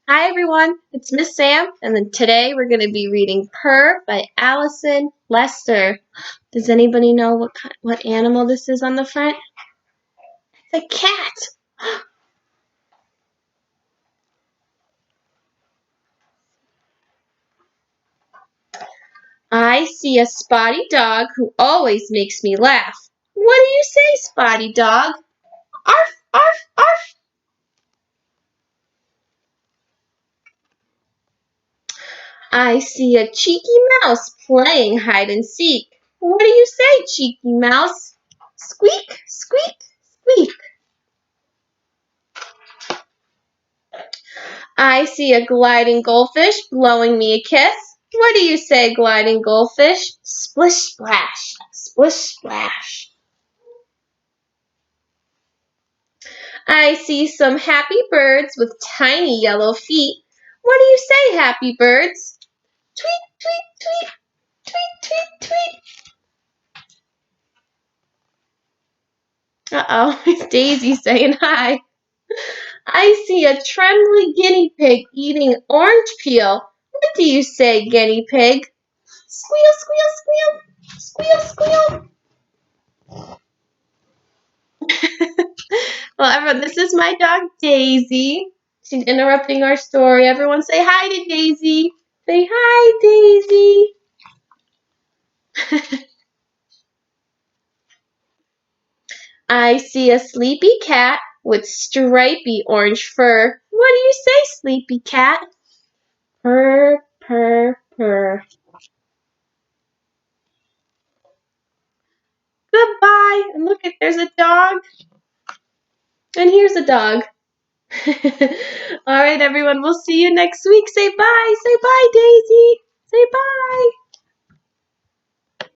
Hi everyone, it's Miss Sam, and then today we're going to be reading Purr by Alison Lester. Does anybody know what animal this is on the front? It's a cat. I see a spotty dog who always makes me laugh. What do you say, spotty dog? Arf, arf, arf. I see a cheeky mouse playing hide and seek. What do you say, cheeky mouse? Squeak, squeak, squeak. I see a gliding goldfish blowing me a kiss. What do you say, gliding goldfish? Splish splash, splish splash. I see some happy birds with tiny yellow feet. What do you say, happy birds? Tweet, tweet, tweet, tweet, tweet, tweet. Uh-oh, it's Daisy saying hi. I see a trembly guinea pig eating orange peel. What do you say, guinea pig? Squeal, squeal, squeal, squeal, squeal. Well, everyone, this is my dog, Daisy. She's interrupting our story. Everyone say hi to Daisy. Say hi, Daisy. I see a sleepy cat with stripy orange fur. What do you say, sleepy cat? Purr, purr, purr. Goodbye. And look, there's a dog. And here's a dog. All right, everyone. We'll see you next week. Say bye. Say bye, Daisy. Say bye.